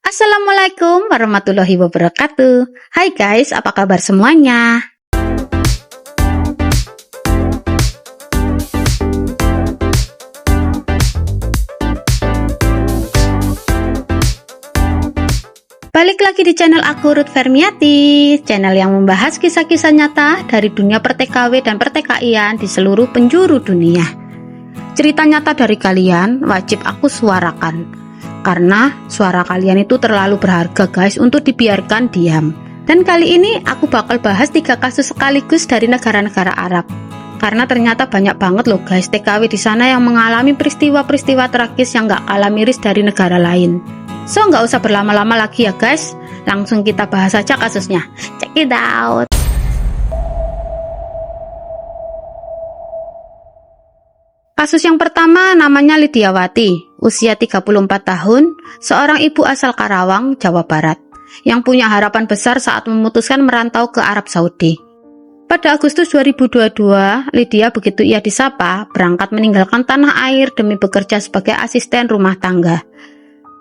Assalamualaikum warahmatullahi wabarakatuh. Hai guys, apa kabar semuanya? Balik lagi di channel aku, Ruth Fermiati, channel yang membahas kisah-kisah nyata dari dunia per-TKW dan per-TKI-an di seluruh penjuru dunia. Cerita nyata dari kalian wajib aku suarakan, karena suara kalian itu terlalu berharga guys untuk dibiarkan diam. Dan kali ini aku bakal bahas 3 kasus sekaligus dari negara-negara Arab. Karena ternyata banyak banget loh guys TKW di sana yang mengalami peristiwa-peristiwa tragis yang gak kalah miris dari negara lain. So nggak usah berlama-lama lagi ya guys, langsung kita bahas aja kasusnya. Check it out. Kasus yang pertama namanya Lidiawati, usia 34 tahun, seorang ibu asal Karawang, Jawa Barat, yang punya harapan besar saat memutuskan merantau ke Arab Saudi. Pada Agustus 2022, Lydia begitu ia disapa, berangkat meninggalkan tanah air demi bekerja sebagai asisten rumah tangga.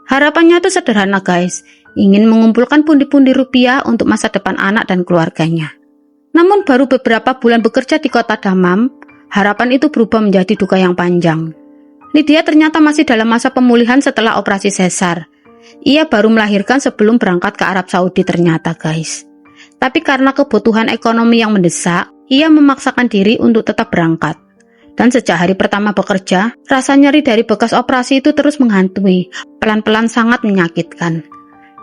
Harapannya itu sederhana guys, ingin mengumpulkan pundi-pundi rupiah untuk masa depan anak dan keluarganya. Namun baru beberapa bulan bekerja di kota Damam, harapan itu berubah menjadi duka yang panjang. Lydia ternyata masih dalam masa pemulihan setelah operasi sesar. Ia baru melahirkan sebelum berangkat ke Arab Saudi ternyata guys. Tapi karena kebutuhan ekonomi yang mendesak, ia memaksakan diri untuk tetap berangkat. Dan sejak hari pertama bekerja, rasa nyeri dari bekas operasi itu terus menghantui, pelan-pelan sangat menyakitkan.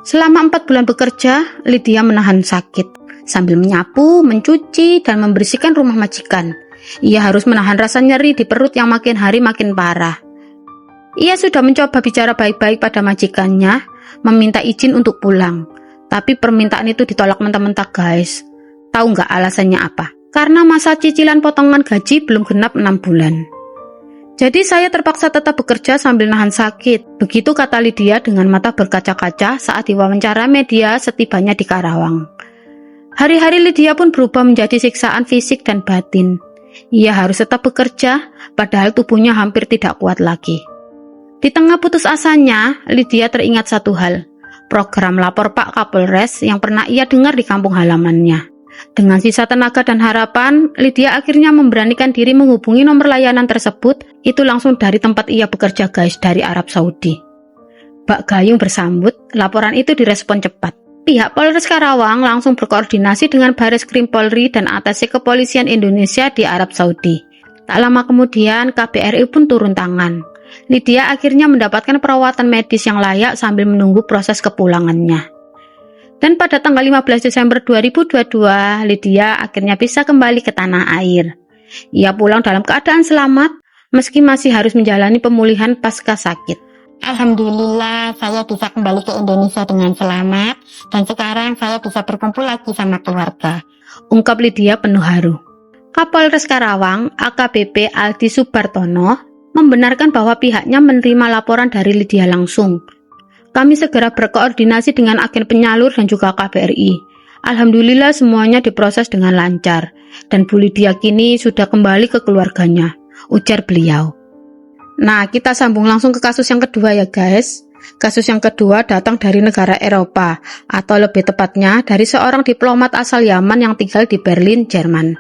Selama 4 bulan bekerja, Lydia menahan sakit, sambil menyapu, mencuci, dan membersihkan rumah majikan. Ia harus menahan rasa nyeri di perut yang makin hari makin parah. Ia sudah mencoba bicara baik-baik pada majikannya, meminta izin untuk pulang. Tapi permintaan itu ditolak mentah-mentah guys. Tahu nggak alasannya apa? Karena masa cicilan potongan gaji belum genap 6 bulan. Jadi saya terpaksa tetap bekerja sambil nahan sakit. Begitu kata Lydia dengan mata berkaca-kaca saat diwawancara media setibanya di Karawang. Hari-hari Lydia pun berubah menjadi siksaan fisik dan batin. Ia harus tetap bekerja, padahal tubuhnya hampir tidak kuat lagi. Di tengah putus asanya, Lydia teringat satu hal, program lapor Pak Kapolres yang pernah ia dengar di kampung halamannya. Dengan sisa tenaga dan harapan, Lydia akhirnya memberanikan diri menghubungi nomor layanan tersebut, itu langsung dari tempat ia bekerja guys, dari Arab Saudi. Bak Gayung bersambut, laporan itu direspon cepat. Pihak Polres Karawang langsung berkoordinasi dengan Bareskrim Polri dan Atase Kepolisian Indonesia di Arab Saudi. Tak lama kemudian, KBRI pun turun tangan. Lydia akhirnya mendapatkan perawatan medis yang layak sambil menunggu proses kepulangannya. Dan pada tanggal 15 Desember 2022, Lydia akhirnya bisa kembali ke tanah air. Ia pulang dalam keadaan selamat, meski masih harus menjalani pemulihan pasca sakit. Alhamdulillah saya bisa kembali ke Indonesia dengan selamat dan sekarang saya bisa berkumpul lagi sama keluarga, ungkap Lydia penuh haru. Kapolres Karawang, AKBP Aldi Subartono, membenarkan bahwa pihaknya menerima laporan dari Lydia langsung. Kami segera berkoordinasi dengan agen penyalur dan juga KBRI. Alhamdulillah semuanya diproses dengan lancar dan Bu Lydia kini sudah kembali ke keluarganya, ujar beliau. Nah, kita sambung langsung ke kasus yang kedua ya guys. Kasus yang kedua datang dari negara Eropa, atau lebih tepatnya dari seorang diplomat asal Yaman yang tinggal di Berlin, Jerman.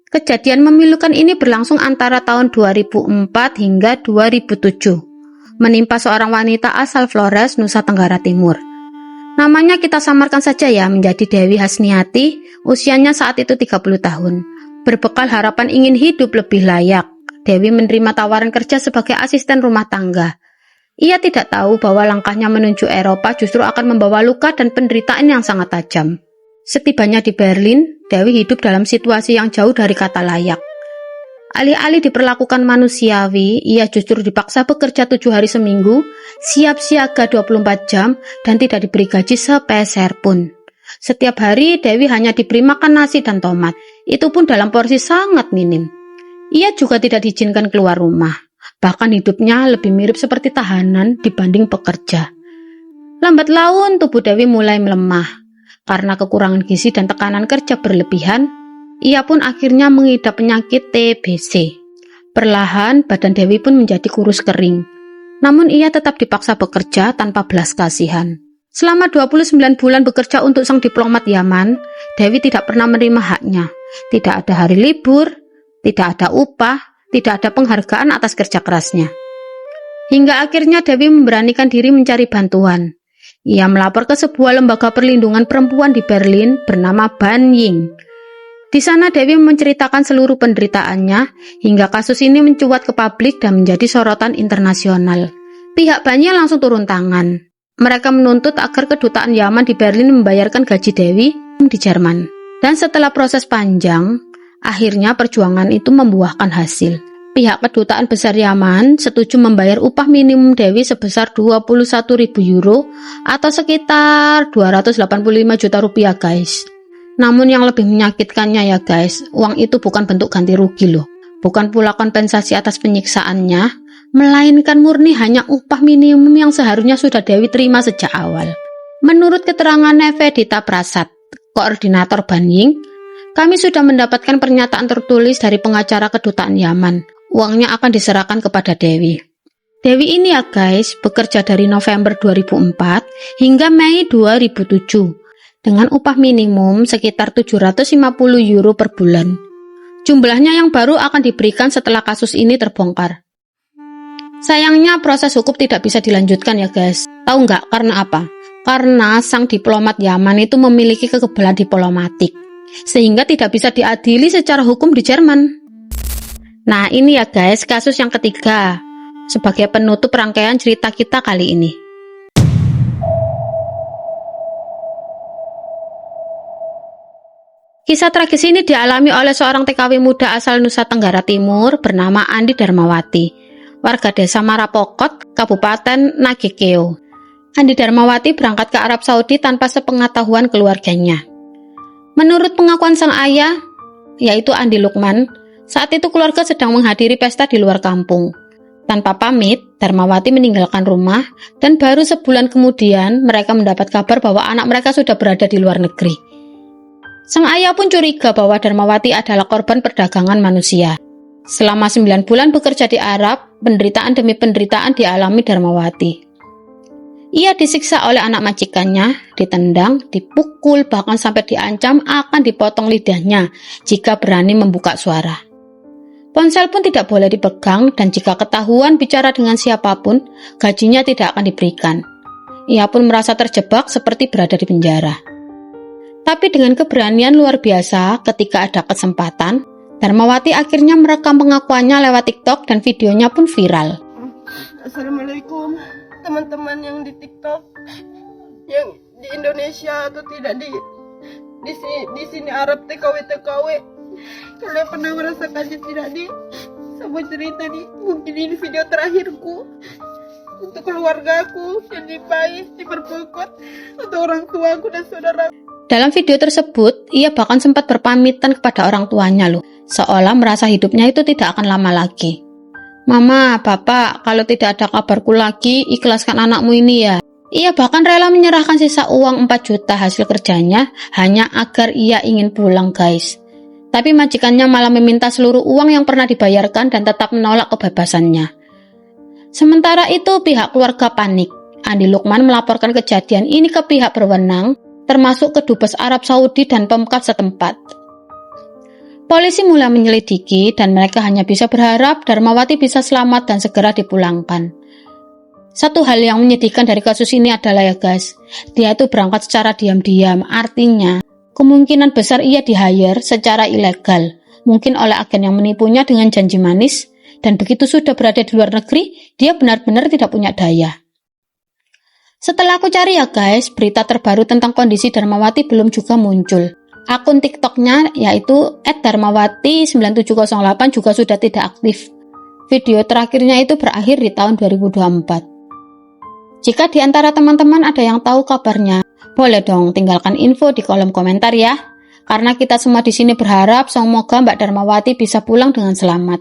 Kejadian memilukan ini berlangsung antara tahun 2004 hingga 2007. Menimpa seorang wanita asal Flores, Nusa Tenggara Timur. Namanya kita samarkan saja ya menjadi Dewi Hasniati, usianya saat itu 30 tahun. Berbekal harapan ingin hidup lebih layak, Dewi menerima tawaran kerja sebagai asisten rumah tangga. Ia tidak tahu bahwa langkahnya menuju Eropa justru akan membawa luka dan penderitaan yang sangat tajam. Setibanya di Berlin, Dewi hidup dalam situasi yang jauh dari kata layak. Alih-alih diperlakukan manusiawi, ia justru dipaksa bekerja 7 hari seminggu, siap siaga 24 jam, dan tidak diberi gaji sepeser pun. Setiap hari Dewi hanya diberi makan nasi dan tomat, itu pun dalam porsi sangat minim. Ia juga tidak diizinkan keluar rumah, bahkan hidupnya lebih mirip seperti tahanan dibanding pekerja. Lambat laun tubuh Dewi mulai melemah. Karena kekurangan gizi dan tekanan kerja berlebihan, ia pun akhirnya mengidap penyakit TBC. Perlahan, badan Dewi pun menjadi kurus kering. Namun ia tetap dipaksa bekerja tanpa belas kasihan. Selama 29 bulan bekerja untuk sang diplomat Yaman, Dewi tidak pernah menerima haknya. Tidak ada hari libur, tidak ada upah, tidak ada penghargaan atas kerja kerasnya. Hingga akhirnya Dewi memberanikan diri mencari bantuan. Ia melapor ke sebuah lembaga perlindungan perempuan di Berlin bernama Ban Ying. Di sana Dewi menceritakan seluruh penderitaannya hingga kasus ini mencuat ke publik dan menjadi sorotan internasional. Pihak Ban Ying langsung turun tangan. Mereka menuntut agar kedutaan Yaman di Berlin membayarkan gaji Dewi di Jerman. Dan setelah proses panjang, akhirnya perjuangan itu membuahkan hasil. Pihak kedutaan besar Yaman setuju membayar upah minimum Dewi sebesar 21.000 euro atau sekitar 285 juta rupiah guys. Namun yang lebih menyakitkannya ya guys, uang itu bukan bentuk ganti rugi loh. Bukan pula kompensasi atas penyiksaannya, melainkan murni hanya upah minimum yang seharusnya sudah Dewi terima sejak awal. Menurut keterangan Nevedita Prasad, koordinator Ban Ying, kami sudah mendapatkan pernyataan tertulis dari pengacara kedutaan Yaman. Uangnya akan diserahkan kepada Dewi. Dewi ini ya guys, bekerja dari November 2004 hingga Mei 2007 dengan upah minimum sekitar 750 euro per bulan. Jumlahnya yang baru akan diberikan setelah kasus ini terbongkar. Sayangnya proses hukum tidak bisa dilanjutkan ya guys. Tahu nggak karena apa? Karena sang diplomat Yaman itu memiliki kekebalan diplomatik, sehingga tidak bisa diadili secara hukum di Jerman. Nah ini ya guys, kasus yang ketiga, sebagai penutup rangkaian cerita kita kali ini. Kisah tragis ini dialami oleh seorang TKW muda asal Nusa Tenggara Timur bernama Andi Darmawati, warga desa Marapokot, Kabupaten Nagekeo. Andi Darmawati berangkat ke Arab Saudi tanpa sepengetahuan keluarganya. Menurut pengakuan sang ayah, yaitu Andi Lukman, saat itu keluarga sedang menghadiri pesta di luar kampung. Tanpa pamit, Darmawati meninggalkan rumah dan baru sebulan kemudian mereka mendapat kabar bahwa anak mereka sudah berada di luar negeri. Sang ayah pun curiga bahwa Darmawati adalah korban perdagangan manusia. Selama 9 bulan bekerja di Arab, penderitaan demi penderitaan dialami Darmawati. Ia disiksa oleh anak majikannya, ditendang, dipukul, bahkan sampai diancam akan dipotong lidahnya jika berani membuka suara. Ponsel pun tidak boleh dipegang dan jika ketahuan bicara dengan siapapun, gajinya tidak akan diberikan. Ia pun merasa terjebak seperti berada di penjara. Tapi dengan keberanian luar biasa ketika ada kesempatan, Darmawati akhirnya merekam pengakuannya lewat TikTok dan videonya pun viral. Assalamualaikum teman-teman yang di TikTok, yang di Indonesia atau tidak di sini Arab TKW. Kalian pernah merasakannya tidak di sebuah cerita nih? Mungkin ini video terakhirku untuk keluargaku yang diperbuat, untuk orang tuaku dan saudara. Dalam video tersebut, ia bahkan sempat berpamitan kepada orang tuanya loh, seolah merasa hidupnya itu tidak akan lama lagi. Mama, Bapak, kalau tidak ada kabarku lagi, ikhlaskan anakmu ini ya. Ia bahkan rela menyerahkan sisa uang 4 juta hasil kerjanya hanya agar ia ingin pulang guys. Tapi majikannya malah meminta seluruh uang yang pernah dibayarkan dan tetap menolak kebebasannya. Sementara itu pihak keluarga panik. Andi Lukman melaporkan kejadian ini ke pihak berwenang, termasuk ke Dubes Arab Saudi dan Pemkat setempat. Polisi mulai menyelidiki dan mereka hanya bisa berharap Darmawati bisa selamat dan segera dipulangkan. Satu hal yang menyedihkan dari kasus ini adalah ya guys, dia itu berangkat secara diam-diam, artinya kemungkinan besar ia di-hire secara ilegal, mungkin oleh agen yang menipunya dengan janji manis, dan begitu sudah berada di luar negeri, dia benar-benar tidak punya daya. Setelah aku cari ya guys, berita terbaru tentang kondisi Darmawati belum juga muncul. Akun TikToknya yaitu @darmawati9708 juga sudah tidak aktif. Video terakhirnya itu berakhir di tahun 2024. Jika di antara teman-teman ada yang tahu kabarnya, boleh dong tinggalkan info di kolom komentar ya. Karena kita semua di sini berharap semoga Mbak Darmawati bisa pulang dengan selamat.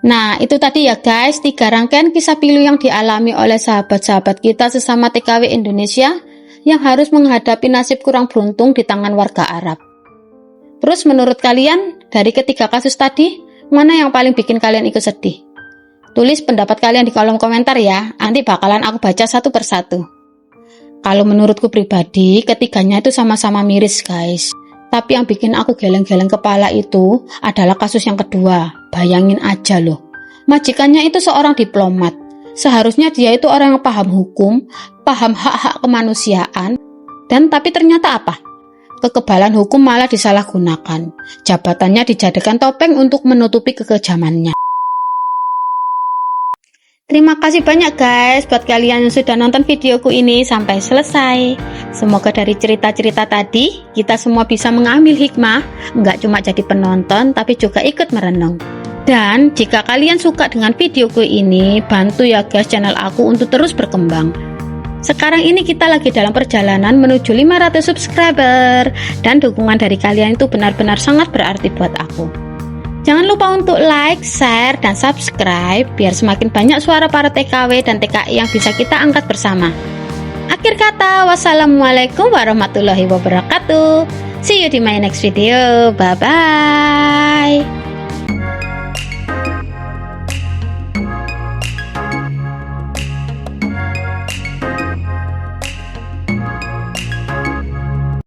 Nah, itu tadi ya guys, 3 rangkaian kisah pilu yang dialami oleh sahabat-sahabat kita sesama TKW Indonesia. yang harus menghadapi nasib kurang beruntung di tangan warga Arab. Terus menurut kalian, dari ketiga kasus tadi, mana yang paling bikin kalian ikut sedih? Tulis pendapat kalian di kolom komentar ya, nanti bakalan aku baca satu persatu. Kalau menurutku pribadi, ketiganya itu sama-sama miris guys. Tapi yang bikin aku geleng-geleng kepala itu adalah kasus yang kedua. Bayangin aja loh, majikannya itu seorang diplomat. Seharusnya dia itu orang yang paham hukum, paham hak-hak kemanusiaan, dan tapi ternyata apa? Kekebalan hukum malah disalahgunakan. Jabatannya dijadikan topeng untuk menutupi kekejamannya. Terima kasih banyak guys buat kalian yang sudah nonton videoku ini sampai selesai. Semoga dari cerita-cerita tadi kita semua bisa mengambil hikmah, nggak cuma jadi penonton tapi juga ikut merenung. Dan jika kalian suka dengan videoku ini, bantu ya guys channel aku untuk terus berkembang. Sekarang ini kita lagi dalam perjalanan menuju 500 subscriber, dan dukungan dari kalian itu benar-benar sangat berarti buat aku. Jangan lupa untuk like, share, dan subscribe biar semakin banyak suara para TKW dan TKI yang bisa kita angkat bersama. Akhir kata, wassalamualaikum warahmatullahi wabarakatuh. See you di my next video. Bye-bye.